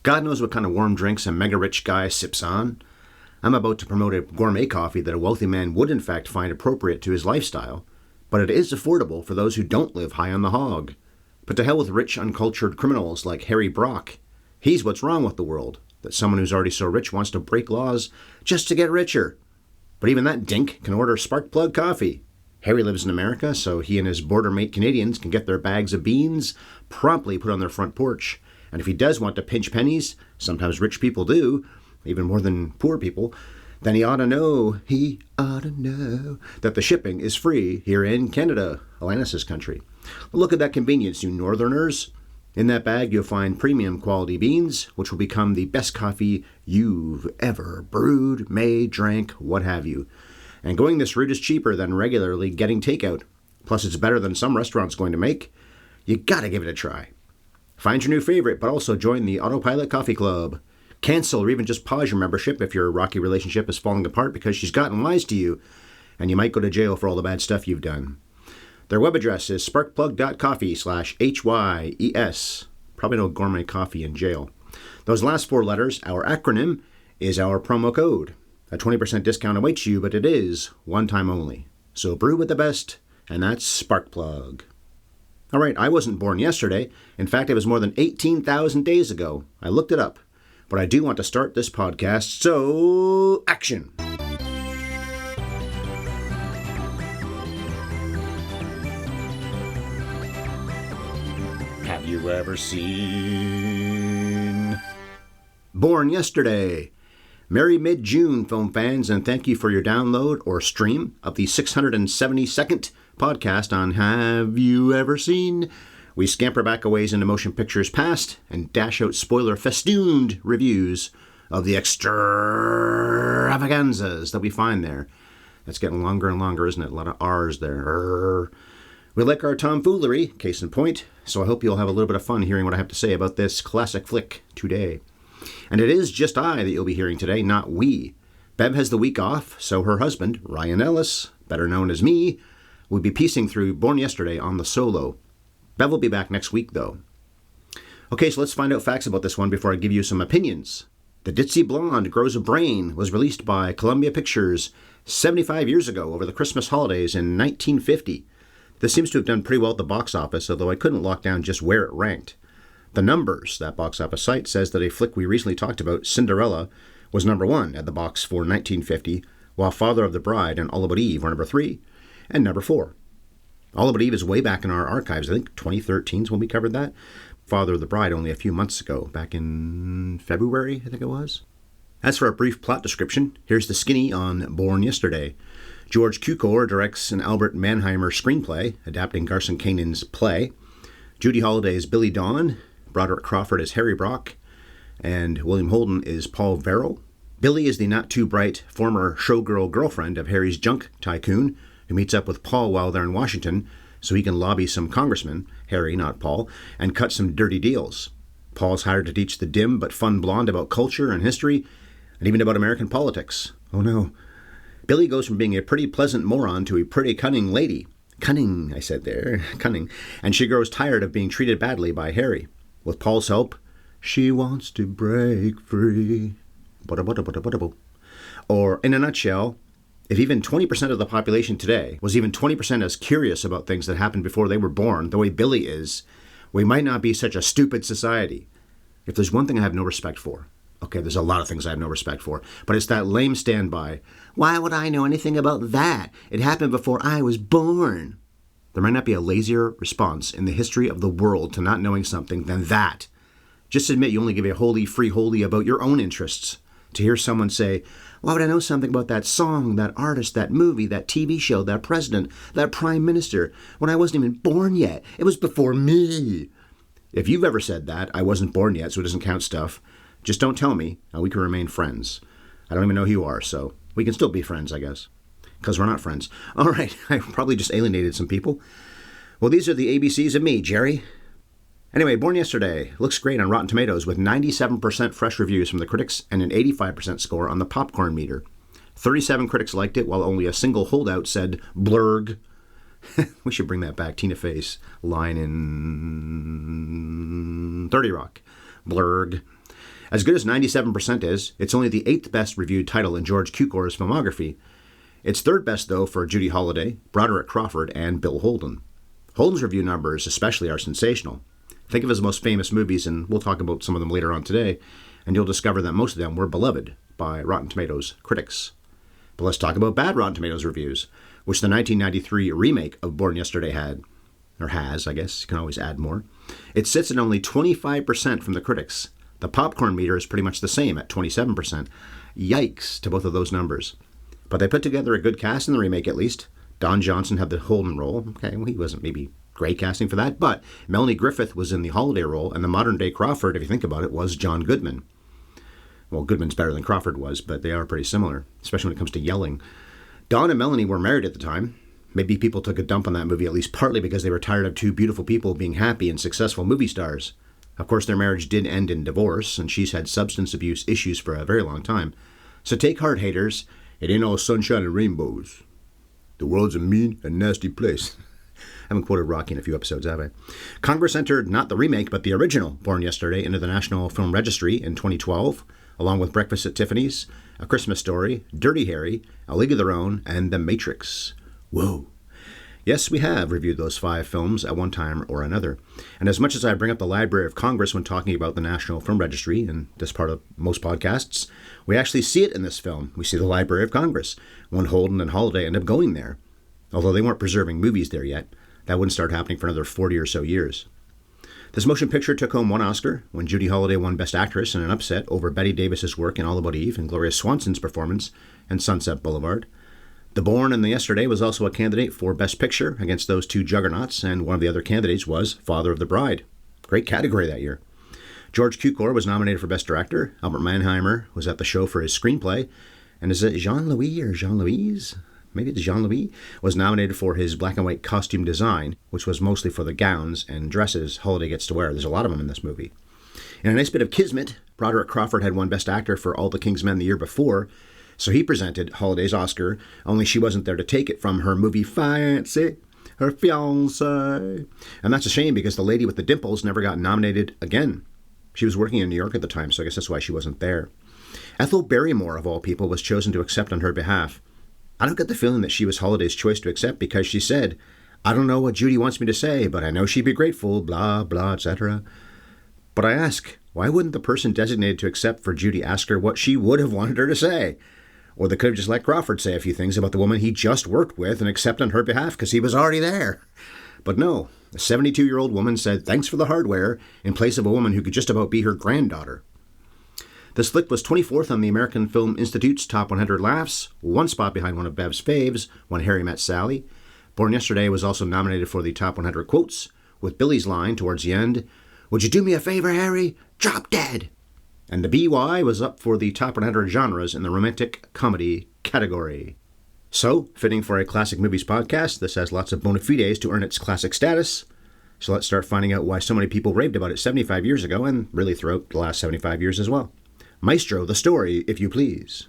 God knows what kind of warm drinks a mega-rich guy sips on. I'm about to promote a gourmet coffee that a wealthy man would in fact find appropriate to his lifestyle, but it is affordable for those who don't live high on the hog. But to hell with rich, uncultured criminals like Harry Brock. He's what's wrong with the world, that someone who's already so rich wants to break laws just to get richer. But even that dink can order spark plug coffee. Harry lives in America, so he and his border mate Canadians can get their bags of beans promptly put on their front porch. And if he does want to pinch pennies, sometimes rich people do, even more than poor people, then he ought to know that the shipping is free here in Canada, Alanis' country. Look at that convenience, you northerners. In that bag, you'll find premium quality beans, which will become the best coffee you've ever brewed, made, drank, what have you. And going this route is cheaper than regularly getting takeout. Plus, it's better than some restaurants going to make. You gotta give it a try. Find your new favorite, but also join the Autopilot Coffee Club. Cancel or even just pause your membership if your rocky relationship is falling apart because she's gotten wise to you, and you might go to jail for all the bad stuff you've done. Their web address is sparkplug.coffee/HYES. Probably no gourmet coffee in jail. Those last four letters, our acronym, is our promo code. A 20% discount awaits you, but it is one time only. So brew with the best, and that's Sparkplug. All right, I wasn't born yesterday. In fact, it was more than 18,000 days ago. I looked it up. But I do want to start this podcast, so action! Have you ever seen Born Yesterday? Merry mid-June, film fans, and thank you for your download or stream of the 672nd podcast on Have You Ever Seen? We scamper back a ways into motion pictures past and dash out spoiler-festooned reviews of the extravaganzas that we find there. That's getting longer and longer, isn't it? A lot of R's there. We like our tomfoolery, case in point, so I hope you'll have a little bit of fun hearing what I have to say about this classic flick today. And it is just I that you'll be hearing today, not we. Bev has the week off, so her husband, Ryan Ellis, better known as me, will be piecing through Born Yesterday on the solo. Bev will be back next week, though. Okay, so let's find out facts about this one before I give you some opinions. The Ditzy Blonde Grows a Brain was released by Columbia Pictures 75 years ago over the Christmas holidays in 1950. This seems to have done pretty well at the box office, although I couldn't lock down just where it ranked. The Numbers, that box office site, says that a flick we recently talked about, Cinderella, was number 1 at the box for 1950, while Father of the Bride and All About Eve were number 3 and number 4. All About Eve is way back in our archives. I think 2013 is when we covered that. Father of the Bride only a few months ago, back in February, I think it was. As for a brief plot description, here's the skinny on Born Yesterday. George Cukor directs an Albert Mannheimer screenplay, adapting Garson Kanan's play. Judy Holliday is Billy Dawn, Broderick Crawford is Harry Brock, and William Holden is Paul Verrill. Billy is the not-too-bright former showgirl girlfriend of Harry's junk tycoon, who meets up with Paul while they're in Washington so he can lobby some congressman, Harry, not Paul, and cut some dirty deals. Paul's hired to teach the dim but fun blonde about culture and history, and even about American politics. Oh no. Billy goes from being a pretty pleasant moron to a pretty cunning lady. Cunning, I said there. Cunning. And she grows tired of being treated badly by Harry. With Paul's help, she wants to break free. Or, in a nutshell, if even 20% of the population today was even 20% as curious about things that happened before they were born, the way Billy is, we might not be such a stupid society. If there's one thing I have no respect for, okay, there's a lot of things I have no respect for, but it's that lame standby. Why would I know anything about that? It happened before I was born. There might not be a lazier response in the history of the world to not knowing something than that. Just admit you only give a holy free holy about your own interests. To hear someone say, why would I know something about that song, that artist, that movie, that TV show, that president, that prime minister, when I wasn't even born yet? It was before me. If you've ever said that, I wasn't born yet, so it doesn't count stuff, just don't tell me, and we can remain friends. I don't even know who you are, so we can still be friends, I guess. Because we're not friends. All right, I probably just alienated some people. Well, these are the ABCs of me, Jerry. Anyway, Born Yesterday looks great on Rotten Tomatoes with 97% fresh reviews from the critics and an 85% score on the popcorn meter. 37 critics liked it, while only a single holdout said blurg. We should bring that back. Tina Fey's line in 30 Rock. Blurg. As good as 97% is, it's only the 8th best reviewed title in George Cukor's filmography. It's 3rd best, though, for Judy Holliday, Broderick Crawford, and Bill Holden. Holden's review numbers especially are sensational. Think of his most famous movies, and we'll talk about some of them later on today, and you'll discover that most of them were beloved by Rotten Tomatoes critics. But let's talk about bad Rotten Tomatoes reviews, which the 1993 remake of Born Yesterday had. Or has, I guess. You can always add more. It sits at only 25% from the critics. The popcorn meter is pretty much the same at 27%. Yikes to both of those numbers. But they put together a good cast in the remake, at least. Don Johnson had the Holden role. Okay, well, he wasn't maybe great casting for that, but Melanie Griffith was in the Holliday role, and the modern-day Crawford, if you think about it, was John Goodman. Well, Goodman's better than Crawford was, but they are pretty similar, especially when it comes to yelling. Don and Melanie were married at the time. Maybe people took a dump on that movie, at least partly because they were tired of two beautiful people being happy and successful movie stars. Of course, their marriage did end in divorce, and she's had substance abuse issues for a very long time. So take heart, haters. It ain't all sunshine and rainbows. The world's a mean and nasty place. I haven't quoted Rocky in a few episodes, have I? Congress entered not the remake, but the original Born Yesterday into the National Film Registry in 2012, along with Breakfast at Tiffany's, A Christmas Story, Dirty Harry, A League of Their Own, and The Matrix. Whoa. Yes, we have reviewed those 5 films at one time or another. And as much as I bring up the Library of Congress when talking about the National Film Registry, and this part of most podcasts, we actually see it in this film. We see the Library of Congress, when Holden and Holliday end up going there. Although they weren't preserving movies there yet. That wouldn't start happening for another 40 or so years. This motion picture took home 1 Oscar, when Judy Holliday won Best Actress in an upset over Bette Davis's work in All About Eve and Gloria Swanson's performance in Sunset Blvd. The Born and the Yesterday was also a candidate for Best Picture against those two juggernauts, and one of the other candidates was Father of the Bride. Great category that year. George Cukor was nominated for Best Director. Albert Mannheimer was at the show for his screenplay. And is it Jean-Louis or Jean-Louise? Maybe it's Jean-Louis, was nominated for his black and white costume design, which was mostly for the gowns and dresses Holliday gets to wear. There's a lot of them in this movie. In a nice bit of kismet, Broderick Crawford had won Best Actor for All the King's Men the year before, so he presented Holliday's Oscar, only she wasn't there to take it from her movie Fancy, her fiancé. And that's a shame because the lady with the dimples never got nominated again. She was working in New York at the time, so I guess that's why she wasn't there. Ethel Barrymore, of all people, was chosen to accept on her behalf. I don't get the feeling that she was Holliday's choice to accept because she said, "I don't know what Judy wants me to say, but I know she'd be grateful, blah, blah, etc." But I ask, why wouldn't the person designated to accept for Judy ask her what she would have wanted her to say? Or they could have just let Crawford say a few things about the woman he just worked with and accept on her behalf because he was already there. But no, a 72-year-old woman said thanks for the hardware in place of a woman who could just about be her granddaughter. This flick was 24th on the American Film Institute's Top 100 Laughs, 1 spot behind one of Bev's faves, When Harry Met Sally. Born Yesterday was also nominated for the Top 100 Quotes, with Billy's line towards the end, "Would you do me a favor, Harry? Drop dead!" And the BY was up for the Top 100 Genres in the Romantic Comedy category. So, fitting for a Classic Movies podcast, this has lots of bona fides to earn its classic status. So let's start finding out why so many people raved about it 75 years ago, and really throughout the last 75 years as well. Maestro, the story, if you please.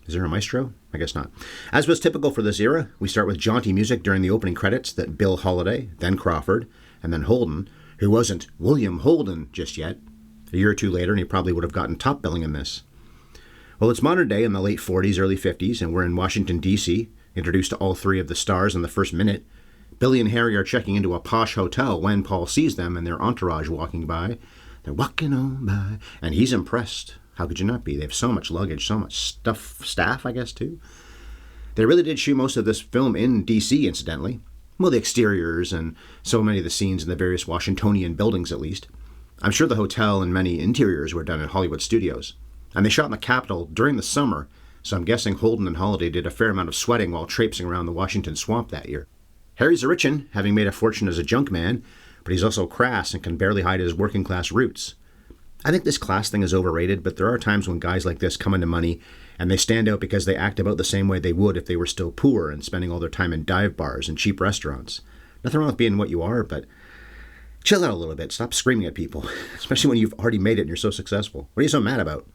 Is there a maestro? I guess not. As was typical for this era, we start with jaunty music during the opening credits that Bill Holliday, then Crawford, and then Holden, who wasn't William Holden just yet. A year or two later, and he probably would have gotten top billing in this. Well, it's modern day in the late 40s, early 50s, and we're in Washington, D.C., introduced to all 3 of the stars in the first minute. Billy and Harry are checking into a posh hotel when Paul sees them and their entourage walking by. They're walking on by, and he's impressed. How could you not be? They have so much luggage, so much staff, I guess, too. They really did shoot most of this film in D.C., incidentally. Well, the exteriors and so many of the scenes in the various Washingtonian buildings, at least. I'm sure the hotel and many interiors were done at Hollywood studios. And they shot in the Capitol during the summer, so I'm guessing Holden and Holliday did a fair amount of sweating while traipsing around the Washington swamp that year. Harry's a richin', having made a fortune as a junk man, but he's also crass and can barely hide his working-class roots. I think this class thing is overrated, but there are times when guys like this come into money and they stand out because they act about the same way they would if they were still poor and spending all their time in dive bars and cheap restaurants. Nothing wrong with being what you are, but chill out a little bit. Stop screaming at people, especially when you've already made it and you're so successful. What are you so mad about?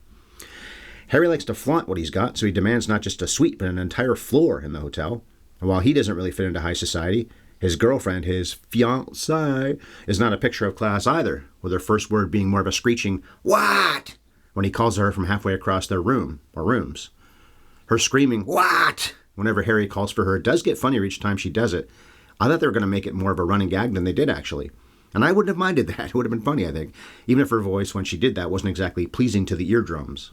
Harry likes to flaunt what he's got, so he demands not just a suite, but an entire floor in the hotel. And while he doesn't really fit into high society, his girlfriend, his fiancée, is not a picture of class either, with her first word being more of a screeching, "What?" when he calls her from halfway across their room, or rooms. Her screaming, "What?" whenever Harry calls for her does get funnier each time she does it. I thought they were going to make it more of a running gag than they did, actually. And I wouldn't have minded that. It would have been funny, I think, even if her voice, when she did that, wasn't exactly pleasing to the eardrums.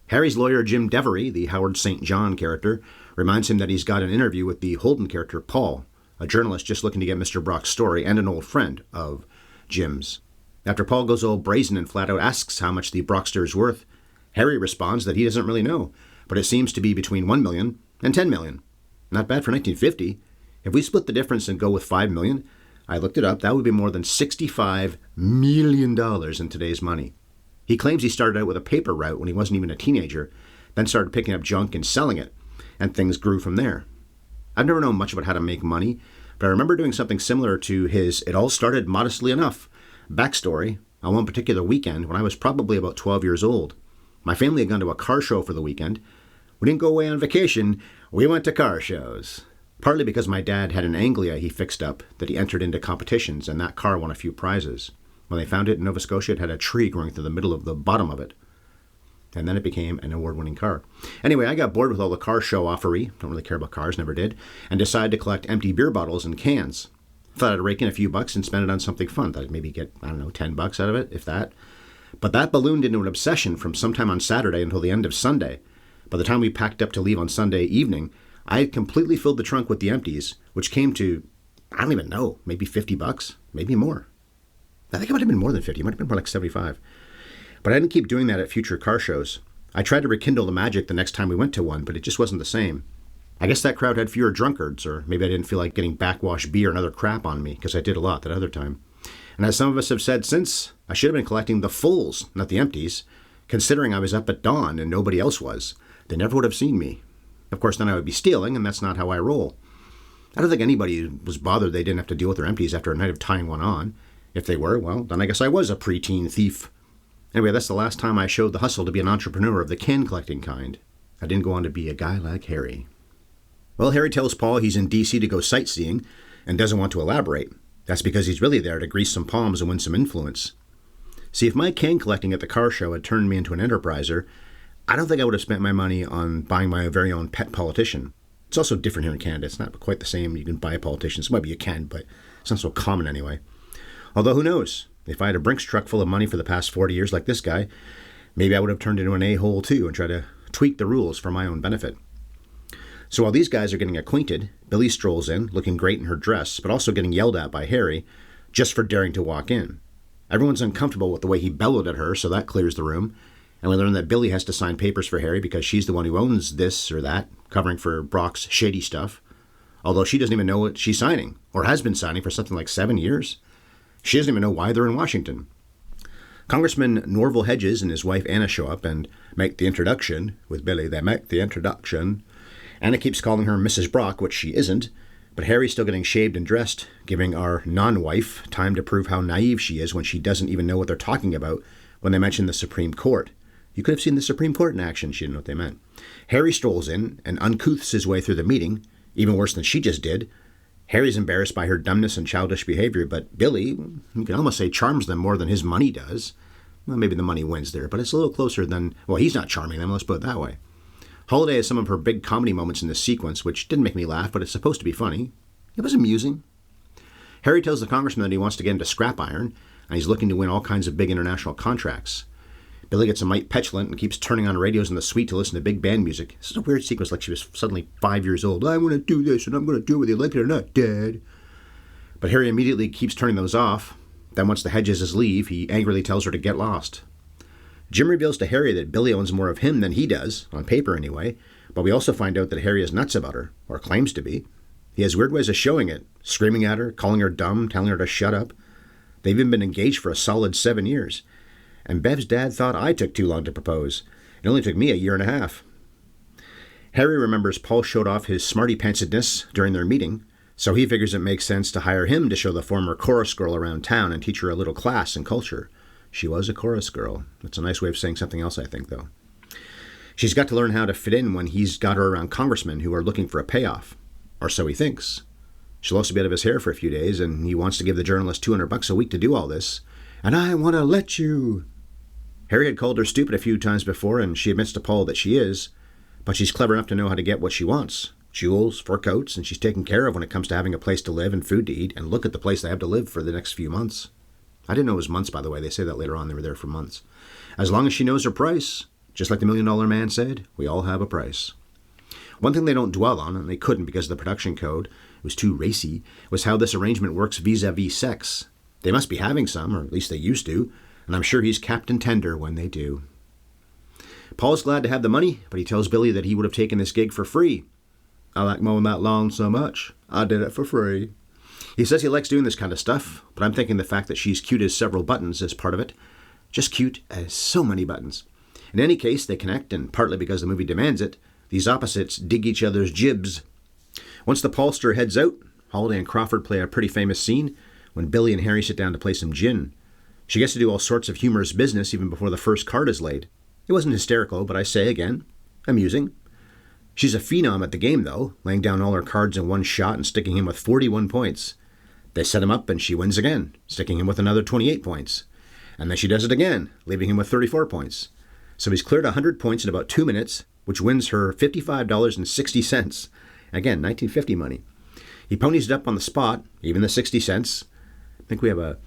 Harry's lawyer, Jim Devery, the Howard St. John character, reminds him that he's got an interview with the Holden character, Paul, a journalist just looking to get Mr. Brock's story and an old friend of Jim's. After Paul goes all brazen and flat out asks how much the Brockster is worth, Harry responds that he doesn't really know, but it seems to be between $1 million and $10 million. Not bad for 1950. If we split the difference and go with $5 million, I looked it up, that would be more than $65 million in today's money. He claims he started out with a paper route when he wasn't even a teenager, then started picking up junk and selling it, and things grew from there. I've never known much about how to make money, but I remember doing something similar to his "It all started modestly enough" backstory on one particular weekend when I was probably about 12 years old. My family had gone to a car show for the weekend. We didn't go away on vacation, we went to car shows. Partly because my dad had an Anglia he fixed up that he entered into competitions, and that car won a few prizes. When they found it in Nova Scotia, it had a tree growing through the middle of the bottom of it. And then it became an award-winning car. Anyway, I got bored with all the car show offery, don't really care about cars, never did, and decided to collect empty beer bottles and cans. Thought I'd rake in a few bucks and spend it on something fun. Thought I'd maybe get, $10 out of it, if that. But that ballooned into an obsession from sometime on Saturday until the end of Sunday. By the time we packed up to leave on Sunday evening, I had completely filled the trunk with the empties, which came to, I don't even know, maybe $50, maybe more. I think it might have been more than 50, it might have been more like 75. But I didn't keep doing that at future car shows. I tried to rekindle the magic the next time we went to one, but it just wasn't the same. I guess that crowd had fewer drunkards, or maybe I didn't feel like getting backwash beer and other crap on me, because I did a lot that other time. And as some of us have said since, I should have been collecting the fulls, not the empties, considering I was up at dawn and nobody else was. They never would have seen me. Of course, then I would be stealing, and that's not how I roll. I don't think anybody was bothered they didn't have to deal with their empties after a night of tying one on. If they were, well, then I guess I was a preteen thief. Anyway, that's the last time I showed the hustle to be an entrepreneur of the can-collecting kind. I didn't go on to be a guy like Harry. Well, Harry tells Paul he's in D.C. to go sightseeing and doesn't want to elaborate. That's because he's really there to grease some palms and win some influence. See, if my can collecting at the car show had turned me into an enterpriser, I don't think I would have spent my money on buying my very own pet politician. It's also different here in Canada. It's not quite the same. You can buy politicians. Maybe you can, but it's not so common anyway. Although, who knows? If I had a Brinks truck full of money for the past 40 years like this guy, maybe I would have turned into an a-hole too and tried to tweak the rules for my own benefit. So while these guys are getting acquainted, Billy strolls in, looking great in her dress, but also getting yelled at by Harry just for daring to walk in. Everyone's uncomfortable with the way he bellowed at her, so that clears the room. And we learn that Billy has to sign papers for Harry because she's the one who owns this or that, covering for Brock's shady stuff. Although she doesn't even know what she's signing, or has been signing for something like 7 years. She doesn't even know why they're in Washington. Congressman Norval Hedges and his wife Anna show up and make the introduction. With Billy, they make the introduction. Anna keeps calling her Mrs. Brock, which she isn't, but Harry's still getting shaved and dressed, giving our non-wife time to prove how naive she is when she doesn't even know what they're talking about when they mention the Supreme Court. You could have seen the Supreme Court in action. She didn't know what they meant. Harry strolls in and uncouths his way through the meeting, even worse than she just did. Harry's embarrassed by her dumbness and childish behavior, but Billy, you can almost say, charms them more than his money does. Well, maybe the money wins there, but it's a little closer than, well, he's not charming them, let's put it that way. Holliday has some of her big comedy moments in this sequence, which didn't make me laugh, but it's supposed to be funny. It was amusing. Harry tells the congressman that he wants to get into scrap iron, and he's looking to win all kinds of big international contracts. Billy gets a mite petulant and keeps turning on radios in the suite to listen to big band music. This is a weird sequence, like she was suddenly 5 years old. I want to do this, and I'm going to do it whether you like it or not, Dad. But Harry immediately keeps turning those off. Then once the Hedges leave, he angrily tells her to get lost. Jim reveals to Harry that Billy owns more of him than he does, on paper anyway, but we also find out that Harry is nuts about her, or claims to be. He has weird ways of showing it, screaming at her, calling her dumb, telling her to shut up. They've even been engaged for a solid 7 years. And Bev's dad thought I took too long to propose. It only took me a year and a half. Harry remembers Paul showed off his smarty-pantsedness during their meeting, so he figures it makes sense to hire him to show the former chorus girl around town and teach her a little class and culture. She was a chorus girl. That's a nice way of saying something else, I think, though. She's got to learn how to fit in when he's got her around congressmen who are looking for a payoff. Or so he thinks. She'll also be out of his hair for a few days, and he wants to give the journalist $200 a week to do all this. And I want to let you. Harry had called her stupid a few times before, and she admits to Paul that she is, but she's clever enough to know how to get what she wants. Jewels, fur coats, and she's taken care of when it comes to having a place to live and food to eat, and look at the place they have to live for the next few months. I didn't know it was months, by the way. They say that later on. They were there for months. As long as she knows her price, just like the $1 Million Man said, we all have a price. One thing they don't dwell on, and they couldn't because of the production code, it was too racy, was how this arrangement works vis-a-vis sex. They must be having some, or at least they used to, and I'm sure he's Captain Tender when they do. Paul's glad to have the money, but he tells Billy that he would have taken this gig for free. I like mowing that lawn so much, I did it for free. He says he likes doing this kind of stuff, but I'm thinking the fact that she's cute as several buttons is part of it. Just cute as so many buttons. In any case, they connect, and partly because the movie demands it, these opposites dig each other's jibs. Once the Polster heads out, Holliday and Crawford play a pretty famous scene when Billy and Harry sit down to play some gin. She gets to do all sorts of humorous business even before the first card is laid. It wasn't hysterical, but I say again, amusing. She's a phenom at the game, though, laying down all her cards in one shot and sticking him with 41 points. They set him up and she wins again, sticking him with another 28 points. And then she does it again, leaving him with 34 points. So he's cleared 100 points in about 2 minutes, which wins her $55.60. Again, 1950 money. He ponies it up on the spot, even the 60 cents. I think we have a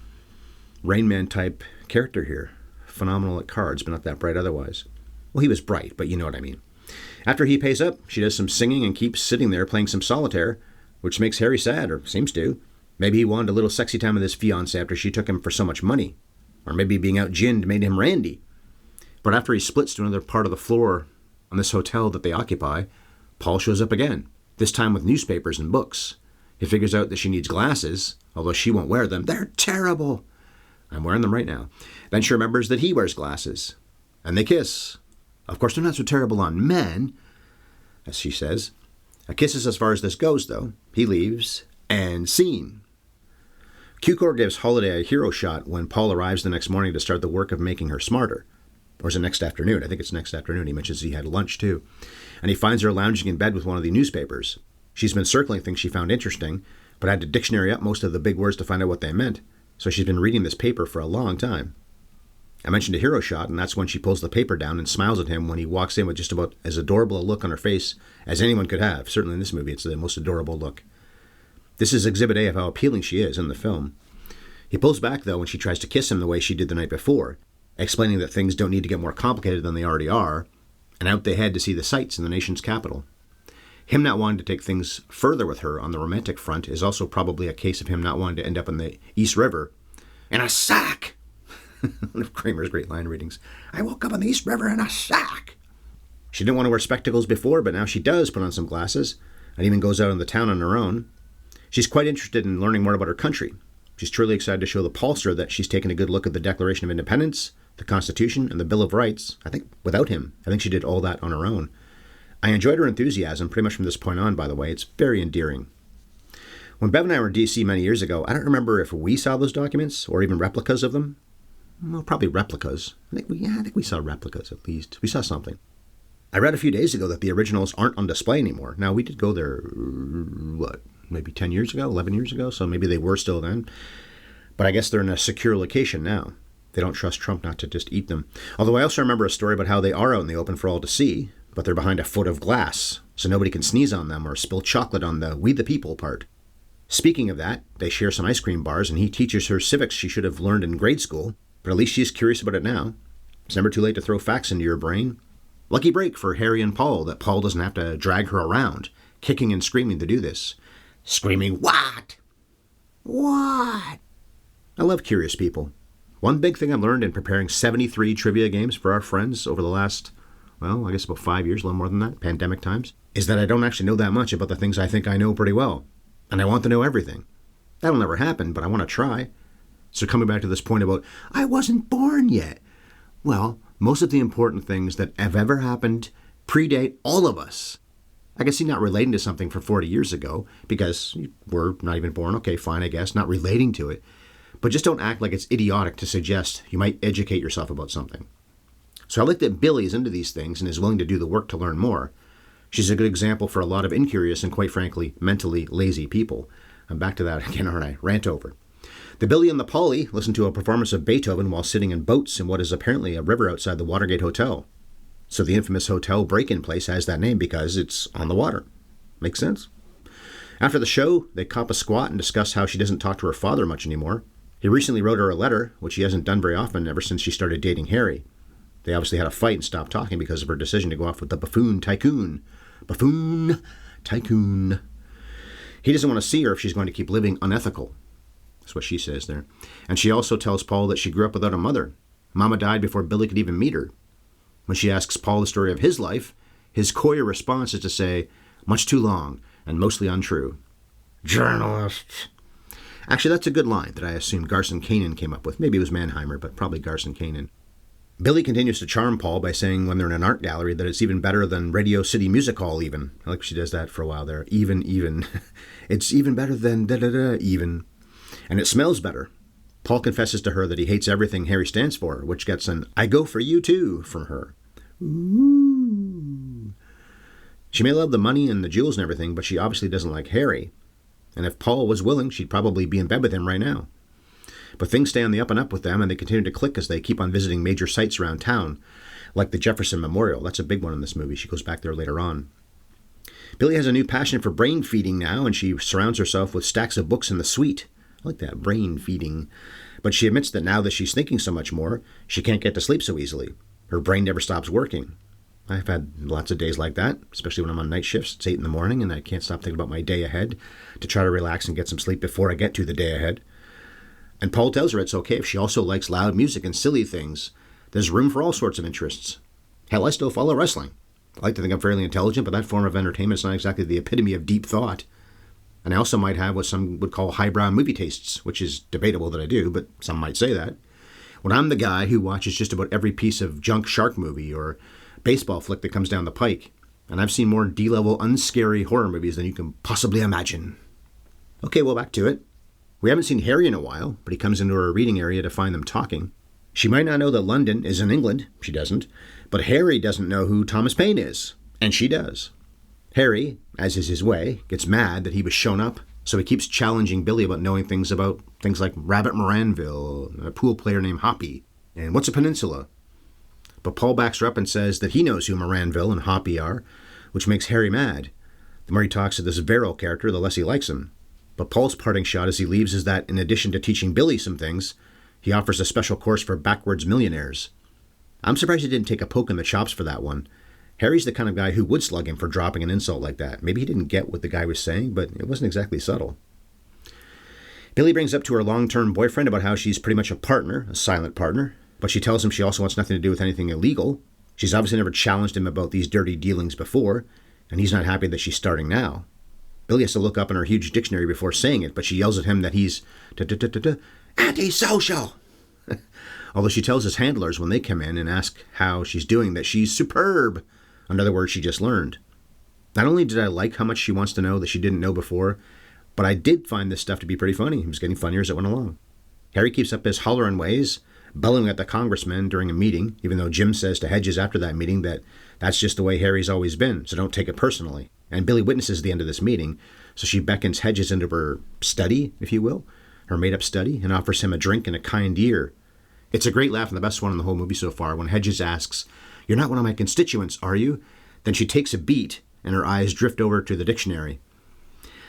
Rain Man type character here. Phenomenal at cards, but not that bright otherwise. Well, he was bright, but you know what I mean. After he pays up, she does some singing and keeps sitting there playing some solitaire, which makes Harry sad, or seems to. Maybe he wanted a little sexy time with his fiancée after she took him for so much money. Or maybe being out ginned made him randy. But after he splits to another part of the floor on this hotel that they occupy, Paul shows up again, this time with newspapers and books. He figures out that she needs glasses, although she won't wear them. They're terrible. I'm wearing them right now. Then she remembers that he wears glasses. And they kiss. Of course, they're not so terrible on men, as she says. A kiss is as far as this goes, though. He leaves, and scene. Cukor gives Holliday a hero shot when Paul arrives the next morning to start the work of making her smarter. Or is it next afternoon? I think it's next afternoon. He mentions he had lunch, too. And he finds her lounging in bed with one of the newspapers. She's been circling things she found interesting, but had to dictionary up most of the big words to find out what they meant. So she's been reading this paper for a long time. I mentioned a hero shot, and that's when she pulls the paper down and smiles at him when he walks in with just about as adorable a look on her face as anyone could have. Certainly in this movie, it's the most adorable look. This is Exhibit A of how appealing she is in the film. He pulls back, though, when she tries to kiss him the way she did the night before, explaining that things don't need to get more complicated than they already are, and out they head to see the sights in the nation's capital. Him not wanting to take things further with her on the romantic front is also probably a case of him not wanting to end up in the East River in a sack. One of Kramer's great line readings. I woke up in the East River in a sack. She didn't want to wear spectacles before, but now she does put on some glasses, and even goes out in the town on her own. She's quite interested in learning more about her country. She's truly excited to show the Polster that she's taken a good look at the Declaration of Independence, the Constitution, and the Bill of Rights. I think without him. I think she did all that on her own. I enjoyed her enthusiasm pretty much from this point on, by the way. It's very endearing. When Bev and I were in D.C. many years ago, I don't remember if we saw those documents or even replicas of them. Well, probably replicas. I think we saw replicas at least. We saw something. I read a few days ago that the originals aren't on display anymore. Now, we did go there, maybe 10 years ago, 11 years ago, so maybe they were still then. But I guess they're in a secure location now. They don't trust Trump not to just eat them. Although I also remember a story about how they are out in the open for all to see, but they're behind a foot of glass, so nobody can sneeze on them or spill chocolate on the We the People part. Speaking of that, they share some ice cream bars, and he teaches her civics she should have learned in grade school, but at least she's curious about it now. It's never too late to throw facts into your brain. Lucky break for Harry and Paul that Paul doesn't have to drag her around, kicking and screaming to do this. Screaming, what? What? I love curious people. One big thing I've learned in preparing 73 trivia games for our friends over the last, I guess about 5 years, a little more than that, pandemic times, is that I don't actually know that much about the things I think I know pretty well. And I want to know everything. That'll never happen, but I want to try. So coming back to this point about, I wasn't born yet. Well, most of the important things that have ever happened predate all of us. I can see not relating to something from 40 years ago, because we're not even born. Okay, fine, I guess, not relating to it. But just don't act like it's idiotic to suggest you might educate yourself about something. So I like that Billy is into these things and is willing to do the work to learn more. She's a good example for a lot of incurious and, quite frankly, mentally lazy people. I'm back to that again, aren't I? Rant over. The Billy and the Polly listen to a performance of Beethoven while sitting in boats in what is apparently a river outside the Watergate Hotel. So the infamous hotel break-in place has that name because it's on the water. Makes sense? After the show, they cop a squat and discuss how she doesn't talk to her father much anymore. He recently wrote her a letter, which he hasn't done very often ever since she started dating Harry. They obviously had a fight and stopped talking because of her decision to go off with the buffoon tycoon. Buffoon tycoon. He doesn't want to see her if she's going to keep living unethical. That's what she says there. And she also tells Paul that she grew up without a mother. Mama died before Billy could even meet her. When she asks Paul the story of his life, his coy response is to say, much too long and mostly untrue. Journalists. Actually, that's a good line that I assume Garson Kanin came up with. Maybe it was Mannheimer, but probably Garson Kanin. Billy continues to charm Paul by saying when they're in an art gallery that it's even better than Radio City Music Hall even. I like she does that for a while there. Even. It's even better than da-da-da, even. And it smells better. Paul confesses to her that he hates everything Harry stands for, which gets an I go for you too from her. Ooh. She may love the money and the jewels and everything, but she obviously doesn't like Harry. And if Paul was willing, she'd probably be in bed with him right now. But things stay on the up and up with them, and they continue to click as they keep on visiting major sites around town, like the Jefferson Memorial. That's a big one in this movie. She goes back there later on. Billy has a new passion for brain feeding now, and she surrounds herself with stacks of books in the suite. I like that, brain feeding. But she admits that now that she's thinking so much more, she can't get to sleep so easily. Her brain never stops working. I've had lots of days like that, especially when I'm on night shifts. It's 8 in the morning, and I can't stop thinking about my day ahead to try to relax and get some sleep before I get to the day ahead. And Paul tells her it's okay if she also likes loud music and silly things. There's room for all sorts of interests. Hell, I still follow wrestling. I like to think I'm fairly intelligent, but that form of entertainment is not exactly the epitome of deep thought. And I also might have what some would call highbrow movie tastes, which is debatable that I do, but some might say that. When I'm the guy who watches just about every piece of junk shark movie or baseball flick that comes down the pike, and I've seen more D-level unscary horror movies than you can possibly imagine. Okay, well, back to it. We haven't seen Harry in a while, but he comes into her reading area to find them talking. She might not know that London is in England. She doesn't. But Harry doesn't know who Thomas Paine is. And she does. Harry, as is his way, gets mad that he was shown up, so he keeps challenging Billy about knowing things like Rabbit Moranville, a pool player named Hoppy, and what's a peninsula? But Paul backs her up and says that he knows who Moranville and Hoppy are, which makes Harry mad. The more he talks to this Verrill character, the less he likes him. But Paul's parting shot as he leaves is that, in addition to teaching Billy some things, he offers a special course for backwards millionaires. I'm surprised he didn't take a poke in the chops for that one. Harry's the kind of guy who would slug him for dropping an insult like that. Maybe he didn't get what the guy was saying, but it wasn't exactly subtle. Billy brings up to her long-term boyfriend about how she's pretty much a partner, a silent partner, but she tells him she also wants nothing to do with anything illegal. She's obviously never challenged him about these dirty dealings before, and he's not happy that she's starting now. Billy has to look up in her huge dictionary before saying it, but she yells at him that he's antisocial. Although she tells his handlers when they come in and ask how she's doing that she's superb. Another word she just learned. Not only did I like how much she wants to know that she didn't know before, but I did find this stuff to be pretty funny. It was getting funnier as it went along. Harry keeps up his hollering ways, bellowing at the congressman during a meeting, even though Jim says to Hedges after that meeting that that's just the way Harry's always been, so don't take it personally. And Billy witnesses the end of this meeting, so she beckons Hedges into her study, if you will, her made-up study, and offers him a drink and a kind ear. It's a great laugh and the best one in the whole movie so far when Hedges asks, "You're not one of my constituents, are you?" Then she takes a beat, and her eyes drift over to the dictionary.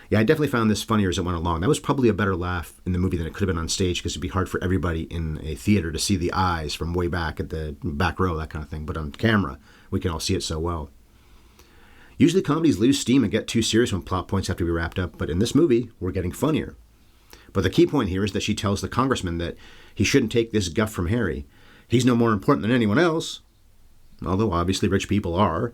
Yeah, I definitely found this funnier as it went along. That was probably a better laugh in the movie than it could have been on stage because it'd be hard for everybody in a theater to see the eyes from way back at the back row, that kind of thing. But on camera, we can all see it so well. Usually comedies lose steam and get too serious when plot points have to be wrapped up, but in this movie, we're getting funnier. But the key point here is that she tells the congressman that he shouldn't take this guff from Harry. He's no more important than anyone else. Although obviously rich people are.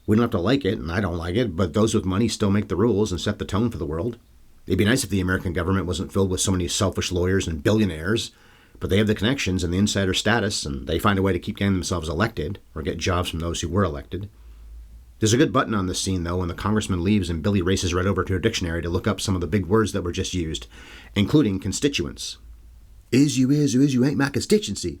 We don't have to like it, and I don't like it, but those with money still make the rules and set the tone for the world. It'd be nice if the American government wasn't filled with so many selfish lawyers and billionaires, but they have the connections and the insider status, and they find a way to keep getting themselves elected, or get jobs from those who were elected. There's a good button on this scene, though, when the congressman leaves and Billy races right over to her dictionary to look up some of the big words that were just used, including constituents. Is you ain't my constituency.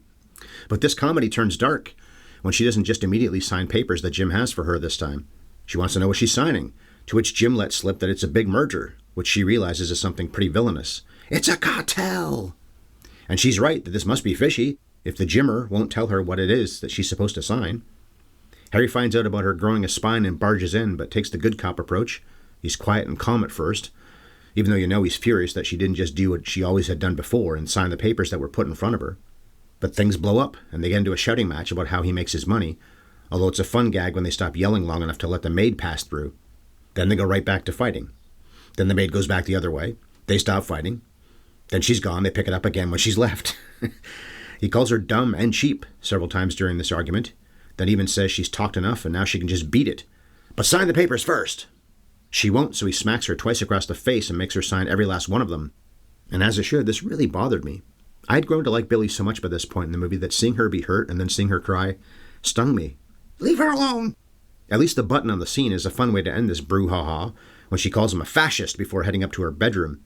But this comedy turns dark when she doesn't just immediately sign papers that Jim has for her this time. She wants to know what she's signing, to which Jim lets slip that it's a big merger, which she realizes is something pretty villainous. It's a cartel! And she's right that this must be fishy if the Jimmer won't tell her what it is that she's supposed to sign. Harry finds out about her growing a spine and barges in, but takes the good cop approach. He's quiet and calm at first, even though you know he's furious that she didn't just do what she always had done before and sign the papers that were put in front of her. But things blow up, and they get into a shouting match about how he makes his money, although it's a fun gag when they stop yelling long enough to let the maid pass through. Then they go right back to fighting. Then the maid goes back the other way. They stop fighting. Then she's gone. They pick it up again when she's left. He calls her dumb and cheap several times during this argument, then even says she's talked enough and now she can just beat it. But sign the papers first! She won't, so he smacks her twice across the face and makes her sign every last one of them. And as it should, this really bothered me. I had grown to like Billy so much by this point in the movie that seeing her be hurt and then seeing her cry stung me. Leave her alone! At least the button on the scene is a fun way to end this brouhaha when she calls him a fascist before heading up to her bedroom.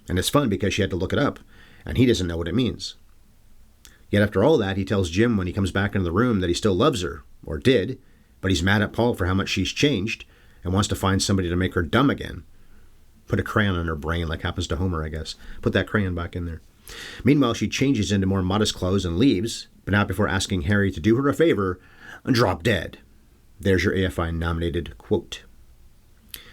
And it's fun because she had to look it up, and he doesn't know what it means. Yet after all that, he tells Jim when he comes back into the room that he still loves her, or did, but he's mad at Paul for how much she's changed and wants to find somebody to make her dumb again. Put a crayon on her brain like happens to Homer, I guess. Put that crayon back in there. Meanwhile, she changes into more modest clothes and leaves, but not before asking Harry to do her a favor and drop dead. There's your AFI-nominated quote.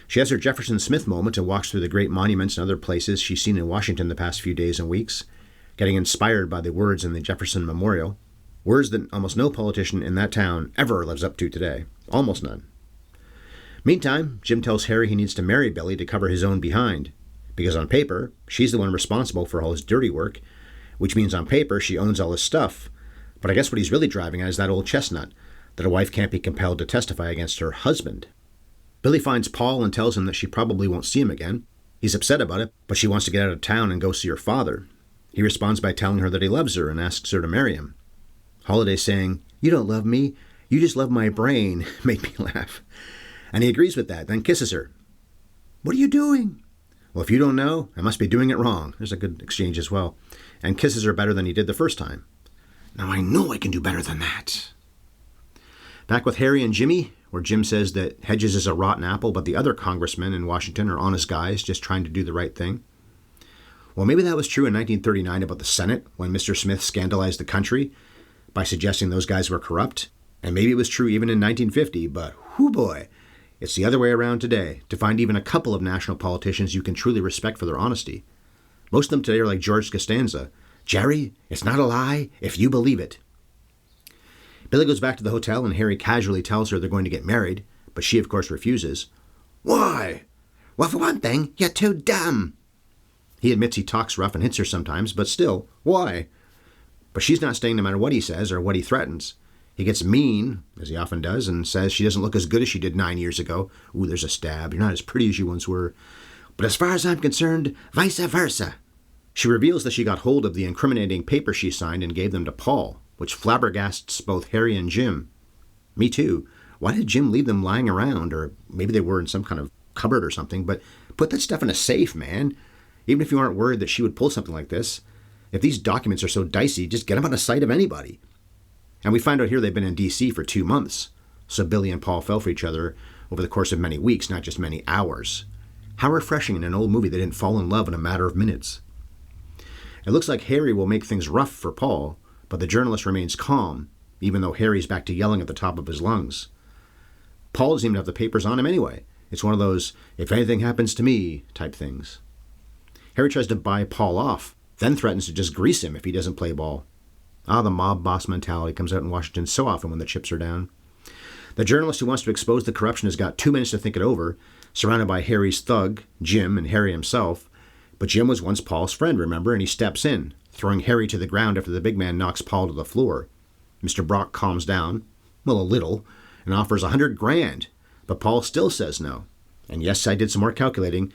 She has her Jefferson Smith moment and walks through the great monuments and other places she's seen in Washington the past few days and weeks, getting inspired by the words in the Jefferson Memorial, words that almost no politician in that town ever lives up to today. Almost none. Meantime, Jim tells Harry he needs to marry Billy to cover his own behind, because on paper, she's the one responsible for all his dirty work, which means on paper she owns all his stuff. But I guess what he's really driving at is that old chestnut, that a wife can't be compelled to testify against her husband. Billy finds Paul and tells him that she probably won't see him again. He's upset about it, but she wants to get out of town and go see her father. He responds by telling her that he loves her and asks her to marry him. Holliday saying, "You don't love me, you just love my brain," made me laugh. And he agrees with that, then kisses her. "What are you doing?" "Well, if you don't know, I must be doing it wrong." There's a good exchange as well. And kisses her better than he did the first time. Now I know I can do better than that. Back with Harry and Jimmy, where Jim says that Hedges is a rotten apple, but the other congressmen in Washington are honest guys just trying to do the right thing. Well, maybe that was true in 1939 about the Senate, when Mr. Smith scandalized the country by suggesting those guys were corrupt. And maybe it was true even in 1950, but whoo boy, it's the other way around today, to find even a couple of national politicians you can truly respect for their honesty. Most of them today are like George Costanza. "Jerry, it's not a lie if you believe it." Billy goes back to the hotel and Harry casually tells her they're going to get married, but she of course refuses. "Why?" "Well, for one thing, you're too dumb." He admits he talks rough and hits her sometimes, but still, why? But she's not staying no matter what he says or what he threatens. He gets mean, as he often does, and says she doesn't look as good as she did 9 years ago. Ooh, there's a stab. You're not as pretty as you once were. But as far as I'm concerned, vice versa. She reveals that she got hold of the incriminating papers she signed and gave them to Paul, which flabbergasts both Harry and Jim. Me too. Why did Jim leave them lying around? Or maybe they were in some kind of cupboard or something, but put that stuff in a safe, man. Even if you aren't worried that she would pull something like this. If these documents are so dicey, just get them out of sight of anybody. And we find out here they've been in D.C. for 2 months. So Billy and Paul fell for each other over the course of many weeks, not just many hours. How refreshing in an old movie they didn't fall in love in a matter of minutes. It looks like Harry will make things rough for Paul, but the journalist remains calm, even though Harry's back to yelling at the top of his lungs. Paul doesn't even have the papers on him anyway. It's one of those, if anything happens to me, type things. Harry tries to buy Paul off, then threatens to just grease him if he doesn't play ball. The mob boss mentality comes out in Washington so often when the chips are down. The journalist who wants to expose the corruption has got 2 minutes to think it over, surrounded by Harry's thug, Jim, and Harry himself. But Jim was once Paul's friend, remember, and he steps in, throwing Harry to the ground after the big man knocks Paul to the floor. Mr. Brock calms down, well, a little, and offers $100,000, but Paul still says no. And yes, I did some more calculating,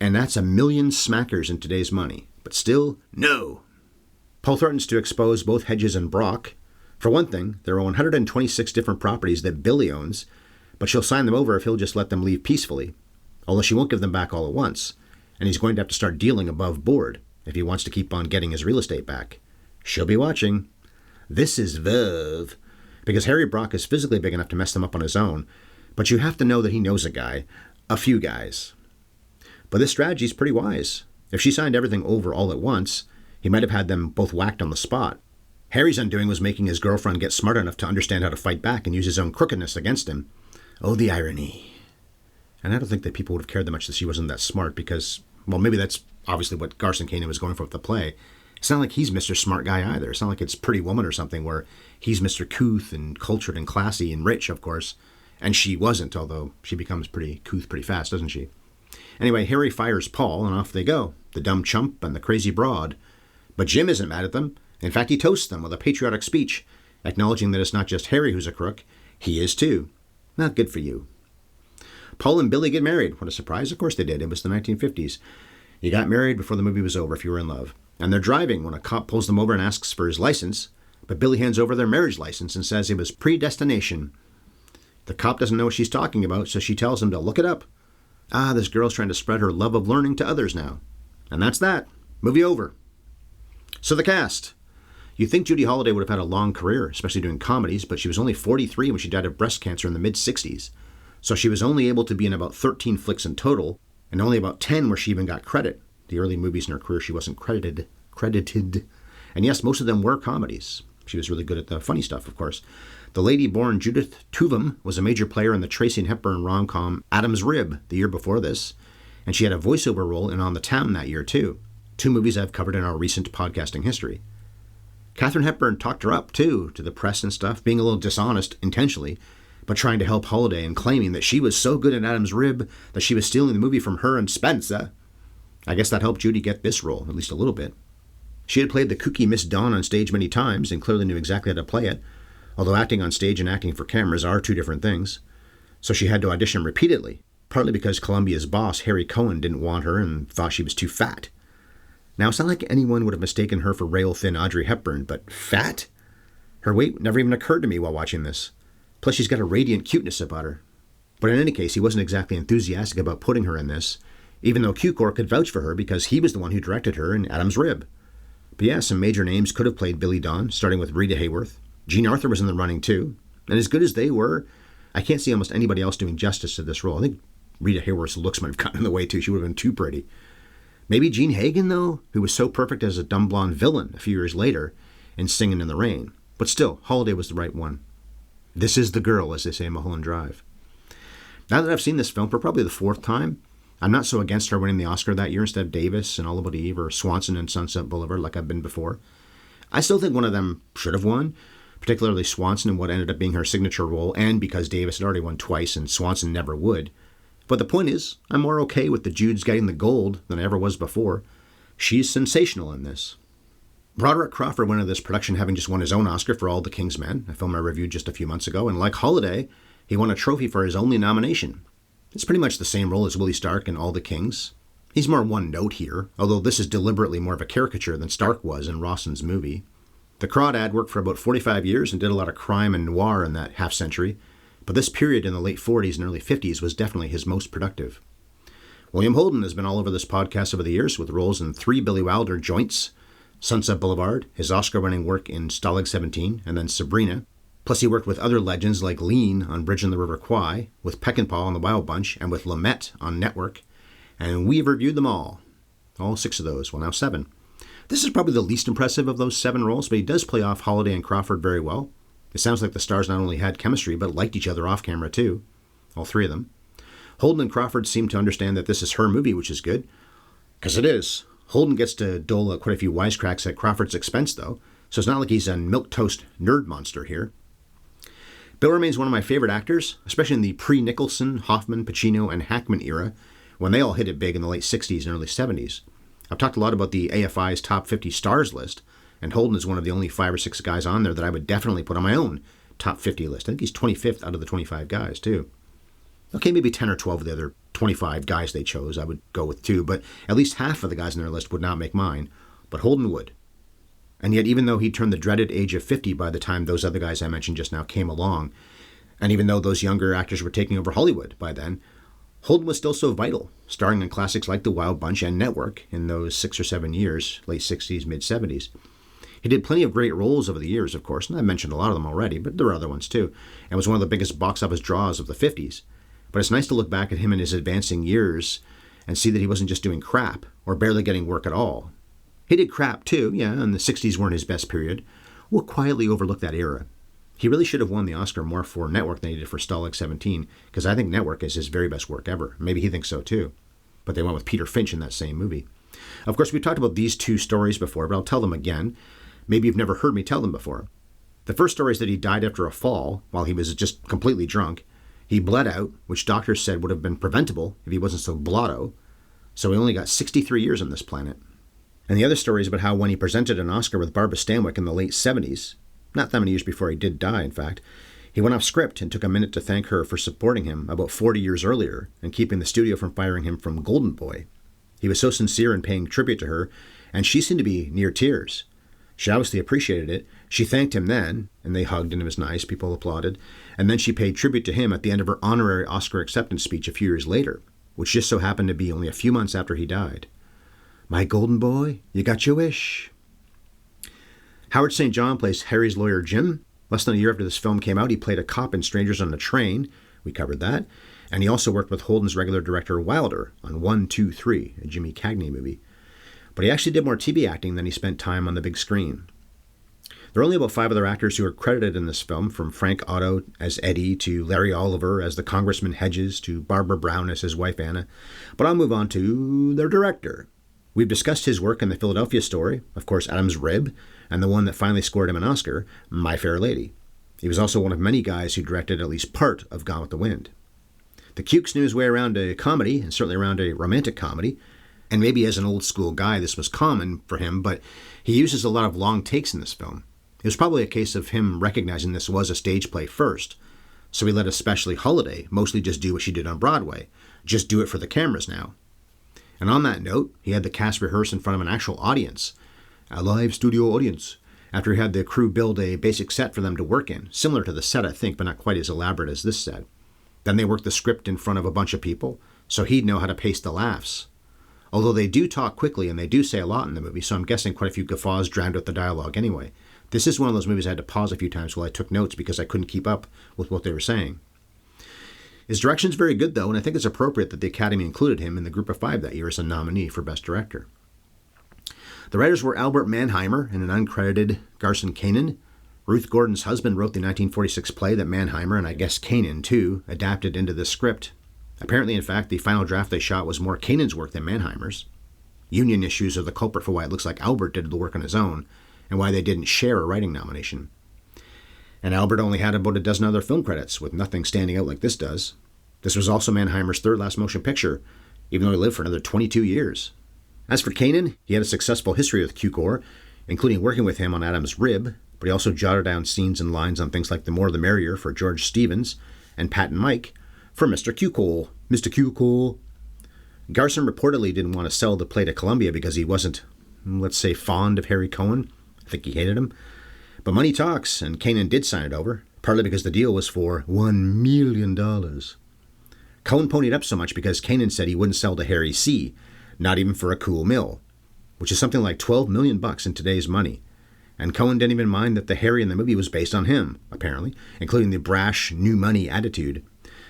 and that's 1,000,000 smackers in today's money. But still, no. Paul threatens to expose both Hedges and Brock. For one thing, there are 126 different properties that Billy owns, but she'll sign them over if he'll just let them leave peacefully, although she won't give them back all at once, and he's going to have to start dealing above board if he wants to keep on getting his real estate back. She'll be watching. This is Verve, because Harry Brock is physically big enough to mess them up on his own, but you have to know that he knows a few guys. But this strategy is pretty wise. If she signed everything over all at once, he might have had them both whacked on the spot. Harry's undoing was making his girlfriend get smart enough to understand how to fight back and use his own crookedness against him. Oh, the irony. And I don't think that people would have cared that much that she wasn't that smart because, well, maybe that's obviously what Garson Kanin was going for with the play. It's not like he's Mr. Smart Guy either. It's not like it's Pretty Woman or something where he's Mr. Couth and cultured and classy and rich, of course. And she wasn't, although she becomes pretty couth pretty fast, doesn't she? Anyway, Harry fires Paul, and off they go, the dumb chump and the crazy broad. But Jim isn't mad at them. In fact, he toasts them with a patriotic speech, acknowledging that it's not just Harry who's a crook. He is too. Not good for you. Paul and Billy get married. What a surprise. Of course they did. It was the 1950s. You got married before the movie was over if you were in love. And they're driving when a cop pulls them over and asks for his license. But Billy hands over their marriage license and says it was predestination. The cop doesn't know what she's talking about, so she tells him to look it up. Ah, this girl's trying to spread her love of learning to others now. And that's that. Movie over. So the cast. You'd think Judy Holliday would have had a long career, especially doing comedies, but she was only 43 when she died of breast cancer in the mid-60s. So she was only able to be in about 13 flicks in total, and only about 10 where she even got credit. The early movies in her career she wasn't credited. And yes, most of them were comedies. She was really good at the funny stuff, of course. The lady born Judith Tuvum was a major player in the Tracy and Hepburn rom-com Adam's Rib the year before this, and she had a voiceover role in On the Town that year too. 2 movies I've covered in our recent podcasting history. Katharine Hepburn talked her up too, to the press and stuff, being a little dishonest intentionally, but trying to help Holliday and claiming that she was so good in Adam's Rib that she was stealing the movie from her and Spencer. I guess that helped Judy get this role, at least a little bit. She had played the kooky Miss Dawn on stage many times and clearly knew exactly how to play it, although acting on stage and acting for cameras are 2 different things. So she had to audition repeatedly, partly because Columbia's boss, Harry Cohen, didn't want her and thought she was too fat. Now, it's not like anyone would have mistaken her for rail-thin Audrey Hepburn, but fat? Her weight never even occurred to me while watching this. Plus, she's got a radiant cuteness about her. But in any case, he wasn't exactly enthusiastic about putting her in this, even though Cukor could vouch for her because he was the one who directed her in Adam's Rib. But yeah, some major names could have played Billy Dawn, starting with Rita Hayworth. Jean Arthur was in the running too. And as good as they were, I can't see almost anybody else doing justice to this role. I think Rita Hayworth's looks might have gotten in the way too. She would have been too pretty. Maybe Jean Hagen, though, who was so perfect as a dumb blonde villain a few years later in Singin' in the Rain. But still, Holliday was the right one. This is the girl, as they say in Mulholland Drive. Now that I've seen this film for probably the 4th time, I'm not so against her winning the Oscar that year instead of Davis and All About Eve or Swanson and Sunset Blvd like I've been before. I still think one of them should have won, particularly Swanson in what ended up being her signature role, and because Davis had already won twice and Swanson never would. But the point is, I'm more okay with the Judes getting the gold than I ever was before. She's sensational in this. Broderick Crawford went into this production having just won his own Oscar for All the King's Men, a film I reviewed just a few months ago, and like Holliday, he won a trophy for his only nomination. It's pretty much the same role as Willie Stark in All the Kings. He's more one note here, although this is deliberately more of a caricature than Stark was in Rawson's movie. The Crawdad worked for about 45 years and did a lot of crime and noir in that half-century, but this period in the late 40s and early 50s was definitely his most productive. William Holden has been all over this podcast over the years with roles in 3 Billy Wilder joints, Sunset Blvd, his Oscar-winning work in Stalag 17, and then Sabrina. Plus he worked with other legends like Lean on Bridge on the River Kwai, with Peckinpah on The Wild Bunch, and with Lumet on Network. And we've reviewed them all. All 6 of those, well now 7. This is probably the least impressive of those 7 roles, but he does play off Holliday and Crawford very well. It sounds like the stars not only had chemistry, but liked each other off camera too. All 3 of them. Holden and Crawford seem to understand that this is her movie, which is good. Because it is. Holden gets to dole out quite a few wisecracks at Crawford's expense, though, so it's not like he's a milquetoast nerd monster here. Bill remains one of my favorite actors, especially in the pre-Nicholson, Hoffman, Pacino, and Hackman era, when they all hit it big in the late 60s and early 70s. I've talked a lot about the AFI's top 50 stars list, and Holden is one of the only 5 or 6 guys on there that I would definitely put on my own top 50 list. I think he's 25th out of the 25 guys, too. Okay, maybe 10 or 12 of the other 25 guys they chose I would go with, too, but at least half of the guys on their list would not make mine, but Holden would. And yet, even though he turned the dreaded age of 50 by the time those other guys I mentioned just now came along, and even though those younger actors were taking over Hollywood by then, Holden was still so vital, starring in classics like The Wild Bunch and Network in those 6 or 7 years, late 60s, mid-70s. He did plenty of great roles over the years, of course, and I mentioned a lot of them already, but there were other ones too, and was one of the biggest box office draws of the 50s. But it's nice to look back at him in his advancing years and see that he wasn't just doing crap or barely getting work at all. He did crap too, yeah, and the 60s weren't his best period. We'll quietly overlook that era. He really should have won the Oscar more for Network than he did for Stalag 17, because I think Network is his very best work ever. Maybe he thinks so too. But they went with Peter Finch in that same movie. Of course, we've talked about these two stories before, but I'll tell them again. Maybe you've never heard me tell them before. The first story is that he died after a fall while he was just completely drunk. He bled out, which doctors said would have been preventable if he wasn't so blotto. So he only got 63 years on this planet. And the other story is about how when he presented an Oscar with Barbara Stanwyck in the late 70s, not that many years before he did die, in fact, he went off script and took a minute to thank her for supporting him about 40 years earlier and keeping the studio from firing him from Golden Boy. He was so sincere in paying tribute to her, and she seemed to be near tears. She obviously appreciated it. She thanked him then, and they hugged, and it was nice. People applauded. And then she paid tribute to him at the end of her honorary Oscar acceptance speech a few years later, which just so happened to be only a few months after he died. My golden boy, you got your wish. Howard St. John plays Harry's lawyer Jim. Less than a year after this film came out, he played a cop in Strangers on the Train. We covered that. And he also worked with Holden's regular director Wilder on 1, 2, 3, a Jimmy Cagney movie. But he actually did more TV acting than he spent time on the big screen. There are only about 5 other actors who are credited in this film, from Frank Otto as Eddie to Larry Oliver as the Congressman Hedges to Barbara Brown as his wife Anna. But I'll move on to their director. We've discussed his work in The Philadelphia Story, of course Adam's Rib, and the one that finally scored him an Oscar, My Fair Lady. He was also one of many guys who directed at least part of Gone with the Wind. The Cukes knew his way around a comedy, and certainly around a romantic comedy, and maybe as an old school guy this was common for him, but he uses a lot of long takes in this film. It was probably a case of him recognizing this was a stage play first, so he let especially Holliday mostly just do what she did on Broadway, just do it for the cameras now. And on that note, he had the cast rehearse in front of an actual audience, a live studio audience, after he had the crew build a basic set for them to work in, similar to the set I think, but not quite as elaborate as this set. Then they worked the script in front of a bunch of people, so he'd know how to pace the laughs. Although they do talk quickly and they do say a lot in the movie, so I'm guessing quite a few guffaws drowned out the dialogue anyway. This is one of those movies I had to pause a few times while I took notes because I couldn't keep up with what they were saying. His direction's very good, though, and I think it's appropriate that the Academy included him in the group of 5 that year as a nominee for Best Director. The writers were Albert Mannheimer and an uncredited Garson Kanin. Ruth Gordon's husband wrote the 1946 play that Mannheimer, and I guess Kanin too, adapted into the script. Apparently, in fact, the final draft they shot was more Kanin's work than Mannheimer's. Union issues are the culprit for why it looks like Albert did the work on his own, and why they didn't share a writing nomination. And Albert only had about a dozen other film credits, with nothing standing out like this does. This was also Mannheimer's third last motion picture, even though he lived for another 22 years. As for Kanin, he had a successful history with Cukor, including working with him on Adam's Rib, but he also jotted down scenes and lines on things like The More the Merrier for George Stevens, and Pat and Mike for Mr. Cukor. Mr. Cukor. Garson reportedly didn't want to sell the play to Columbia because he wasn't, let's say, fond of Harry Cohen. I think he hated him. But money talks, and Kanin did sign it over, partly because the deal was for $1 million. Cohen ponied up so much because Kanin said he wouldn't sell to Harry C., not even for a cool mill, which is something like $12 million in today's money. And Cohen didn't even mind that the Harry in the movie was based on him, apparently, including the brash, new money attitude.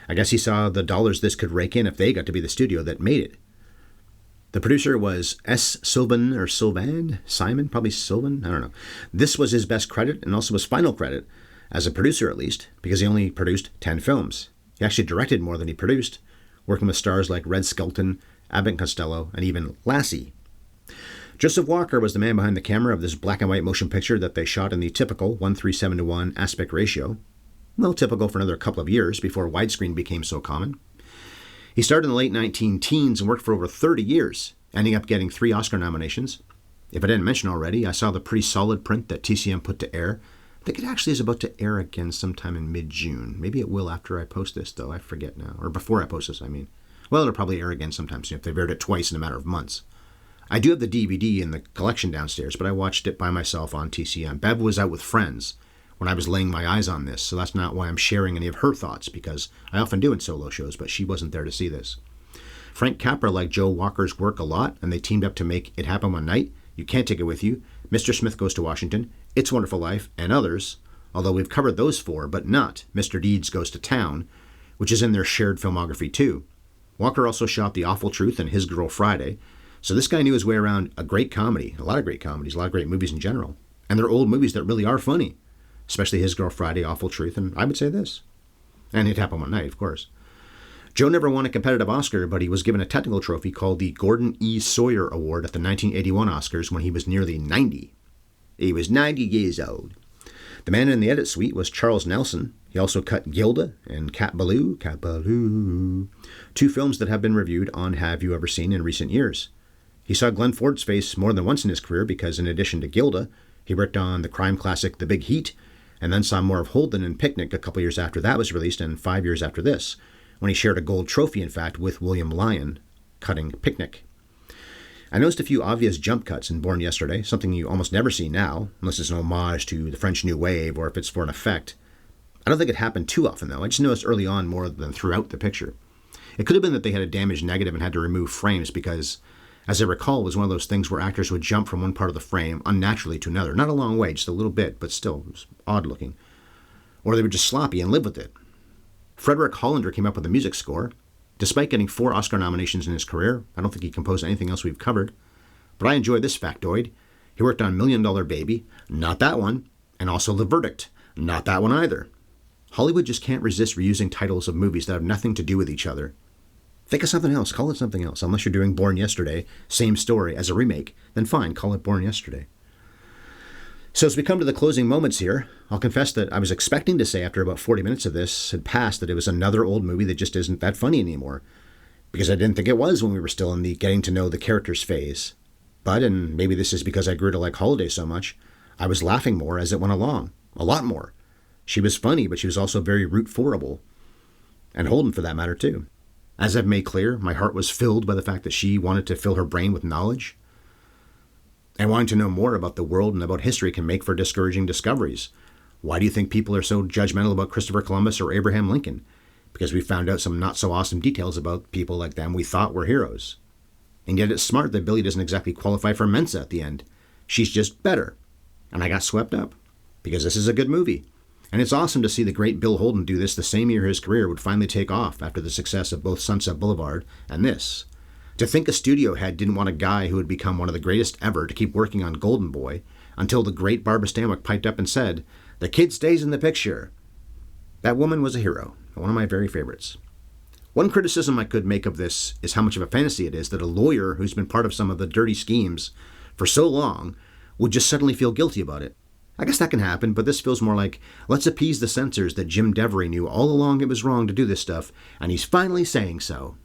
I guess he saw the dollars this could rake in if they got to be the studio that made it. The producer was S. Sylvan, or Sylvan? Simon? Probably Sylvan? I don't know. This was his best credit and also his final credit, as a producer at least, because he only produced 10 films. He actually directed more than he produced, working with stars like Red Skelton, Abbott and Costello, and even Lassie. Joseph Walker was the man behind the camera of this black and white motion picture that they shot in the typical 1:37:1 aspect ratio. Well, typical for another couple of years before widescreen became so common. He started in the late 19-teens and worked for over 30 years, ending up getting 3 Oscar nominations. If I didn't mention already, I saw the pretty solid print that TCM put to air. I think it actually is about to air again sometime in mid-June. Maybe it will after I post this, though. I forget now. Or before I post this, I mean. Well, it'll probably air again sometime soon if they've aired it twice in a matter of months. I do have the DVD in the collection downstairs, but I watched it by myself on TCM. Bev was out with friends when I was laying my eyes on this, so that's not why I'm sharing any of her thoughts, because I often do in solo shows, but she wasn't there to see this. Frank Capra liked Joe Walker's work a lot, and they teamed up to make It Happen One Night, You Can't Take It With You, Mr. Smith Goes to Washington, It's a Wonderful Life, and others, although we've covered those 4, but not Mr. Deeds Goes to Town, which is in their shared filmography too. Walker also shot The Awful Truth and His Girl Friday, so this guy knew his way around a great comedy, a lot of great comedies, a lot of great movies in general. And they're old movies that really are funny, especially His Girl Friday, Awful Truth, and I would say this. And It Happened One Night, of course. Joe never won a competitive Oscar, but he was given a technical trophy called the Gordon E. Sawyer Award at the 1981 Oscars when he was nearly 90. He was 90 years old. The man in the edit suite was Charles Nelson. He also cut Gilda and Cat Ballou, two films that have been reviewed on Have You Ever Seen in recent years. He saw Glenn Ford's face more than once in his career because, in addition to Gilda, he worked on the crime classic The Big Heat, and then saw more of Holden in Picnic a couple years after that was released and 5 years after this, when he shared a gold trophy, in fact, with William Lyon, cutting Picnic. I noticed a few obvious jump cuts in Born Yesterday, something you almost never see now, unless it's an homage to the French New Wave or if it's for an effect. I don't think it happened too often, though. I just noticed early on more than throughout the picture. It could have been that they had a damaged negative and had to remove frames because, as I recall, it was one of those things where actors would jump from one part of the frame unnaturally to another. Not a long way, just a little bit, but still, it was odd looking. Or they were just sloppy and live with it. Frederick Hollander came up with the music score. Despite getting 4 Oscar nominations in his career, I don't think he composed anything else we've covered. But I enjoy this factoid. He worked on $1 Million Baby, not that one, and also The Verdict, not that one either. Hollywood just can't resist reusing titles of movies that have nothing to do with each other. Think of something else, call it something else. Unless you're doing Born Yesterday, same story as a remake, then fine, call it Born Yesterday. So as we come to the closing moments here, I'll confess that I was expecting to say after about 40 minutes of this had passed that it was another old movie that just isn't that funny anymore. Because I didn't think it was when we were still in the getting to know the characters phase. But, and maybe this is because I grew to like Holliday so much, I was laughing more as it went along. A lot more. She was funny, but she was also very root-forable. And Holden, for that matter, too. As I've made clear, my heart was filled by the fact that she wanted to fill her brain with knowledge. And wanting to know more about the world and about history can make for discouraging discoveries. Why do you think people are so judgmental about Christopher Columbus or Abraham Lincoln? Because we found out some not-so-awesome details about people like them we thought were heroes. And yet it's smart that Billy doesn't exactly qualify for Mensa at the end. She's just better. And I got swept up. Because this is a good movie. And it's awesome to see the great Bill Holden do this the same year his career would finally take off after the success of both Sunset Blvd and this. To think a studio head didn't want a guy who had become one of the greatest ever to keep working on Golden Boy until the great Barbara Stanwyck piped up and said, "The kid stays in the picture." That woman was a hero, one of my very favorites. One criticism I could make of this is how much of a fantasy it is that a lawyer who's been part of some of the dirty schemes for so long would just suddenly feel guilty about it. I guess that can happen, but this feels more like, let's appease the censors that Jim Devery knew all along it was wrong to do this stuff, and he's finally saying so.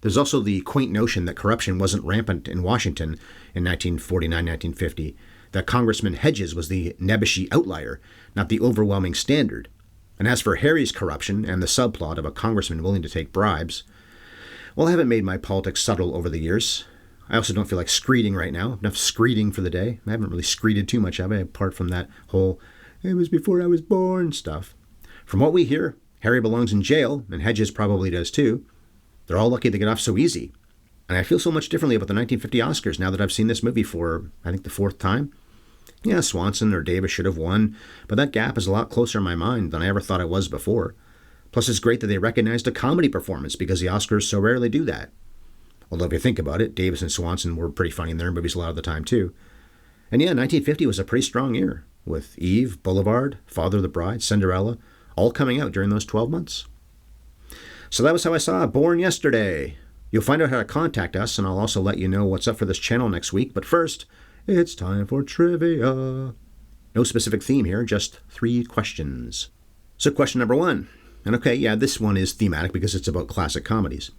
There's also the quaint notion that corruption wasn't rampant in Washington in 1949-1950, that Congressman Hedges was the nebbishy outlier, not the overwhelming standard. And as for Harry's corruption and the subplot of a congressman willing to take bribes, well, I haven't made my politics subtle over the years. I also don't feel like screeding right now. Enough screeding for the day. I haven't really screeded too much, have I? Apart from that whole, "it was before I was born" stuff. From what we hear, Harry belongs in jail, and Hedges probably does too. They're all lucky they get off so easy. And I feel so much differently about the 1950 Oscars now that I've seen this movie for, I think, the 4th time. Yeah, Swanson or Davis should have won, but that gap is a lot closer in my mind than I ever thought it was before. Plus, it's great that they recognized a comedy performance because the Oscars so rarely do that. Although if you think about it, Davis and Swanson were pretty funny in their movies a lot of the time too. And yeah, 1950 was a pretty strong year, with Eve, Boulevard, Father of the Bride, Cinderella, all coming out during those 12 months. So that was how I saw Born Yesterday. You'll find out how to contact us, and I'll also let you know what's up for this channel next week. But first, it's time for trivia. No specific theme here, just 3 questions. So question number 1. And okay, yeah, this one is thematic because it's about classic comedies.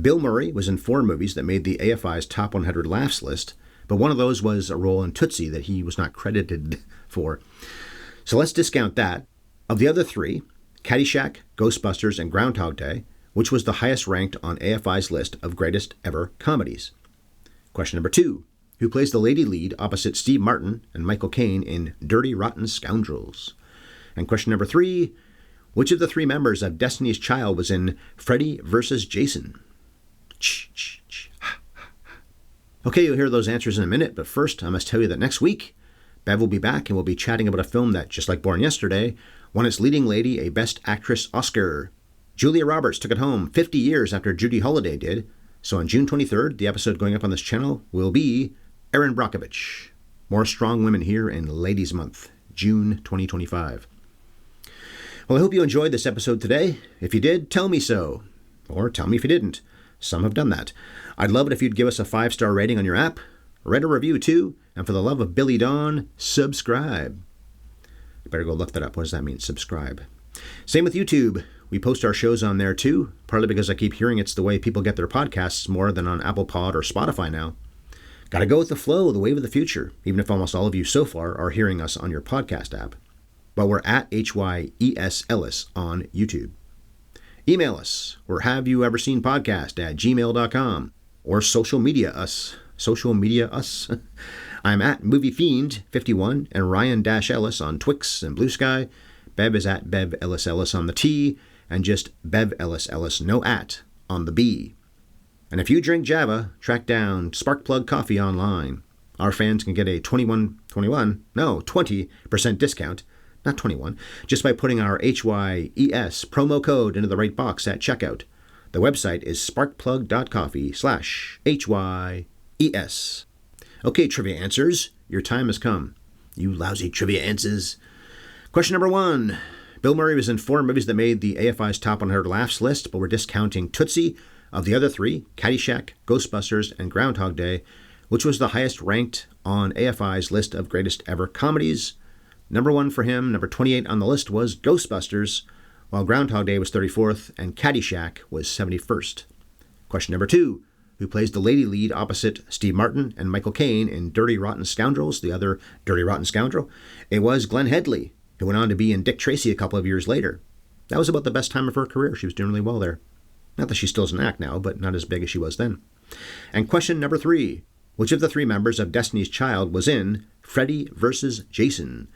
Bill Murray was in 4 movies that made the AFI's Top 100 Laughs list, but one of those was a role in Tootsie that he was not credited for. So let's discount that. Of the other 3, Caddyshack, Ghostbusters, and Groundhog Day, which was the highest ranked on AFI's list of greatest ever comedies? Question number 2. Who plays the lady lead opposite Steve Martin and Michael Caine in Dirty Rotten Scoundrels? And question number 3. Which of the 3 members of Destiny's Child was in Freddy vs. Jason? Okay, you'll hear those answers in a minute, but first I must tell you that next week, Bev will be back and we'll be chatting about a film that, just like Born Yesterday, won its leading lady a Best Actress Oscar. Julia Roberts took it home 50 years after Judy Holliday did. So on June 23rd, the episode going up on this channel will be Erin Brockovich. More strong women here in Ladies Month, June 2025. Well, I hope you enjoyed this episode today. If you did, tell me so. Or tell me if you didn't. Some have done that. I'd love it if you'd give us a 5-star rating on your app. Write a review too. And for the love of Billy Dawn, subscribe. You better go look that up. What does that mean, subscribe? Same with YouTube. We post our shows on there too, partly because I keep hearing it's the way people get their podcasts more than on Apple Pod or Spotify now. Gotta go with the flow, the wave of the future, even if almost all of you so far are hearing us on your podcast app. But we're at HYES Ellis on YouTube. Email us, or haveyoueverseenpodcast@gmail.com, or social media us. I'm at MovieFiend51 and Ryan-Ellis on Twix and Blue Sky. Bev is at Bev Ellis Ellis on the T, and just Bev Ellis Ellis, no at, on the B. And if you drink Java, track down Sparkplug Coffee online. Our fans can get a 20% discount, not 21, just by putting our HYES promo code into the right box at checkout. The website is sparkplug.coffee/HYES. Okay, trivia answers, your time has come. You lousy trivia answers. Question number 1. Bill Murray was in 4 movies that made the AFI's Top 100 Laughs list, but we're discounting Tootsie. Of the other 3, Caddyshack, Ghostbusters, and Groundhog Day, which was the highest ranked on AFI's list of greatest ever comedies. Number 1 for him, number 28 on the list was Ghostbusters, while Groundhog Day was 34th and Caddyshack was 71st. Question number 2. Who plays the lady lead opposite Steve Martin and Michael Caine in Dirty Rotten Scoundrels, the other Dirty Rotten Scoundrel? It was Glenn Headley, who went on to be in Dick Tracy a couple of years later. That was about the best time of her career. She was doing really well there. Not that she still doesn't act now, but not as big as she was then. And question number 3. Which of the 3 members of Destiny's Child was in Freddy vs. Jason?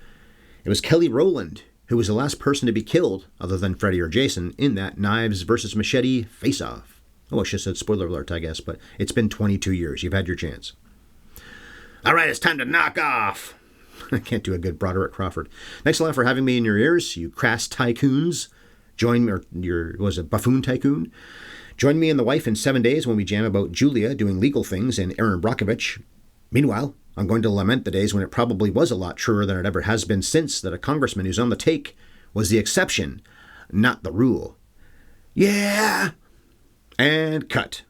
It was Kelly Rowland, who was the last person to be killed, other than Freddy or Jason, in that Knives vs. Machete face-off. Oh, I should have said spoiler alert, I guess, but it's been 22 years. You've had your chance. All right, it's time to knock off. I can't do a good Broderick Crawford. Thanks a lot for having me in your ears, you crass tycoons. Join me, or buffoon tycoon? Join me and the wife in 7 days when we jam about Julia doing legal things and Erin Brockovich. Meanwhile, I'm going to lament the days when it probably was a lot truer than it ever has been since that a congressman who's on the take was the exception, not the rule. Yeah! And cut.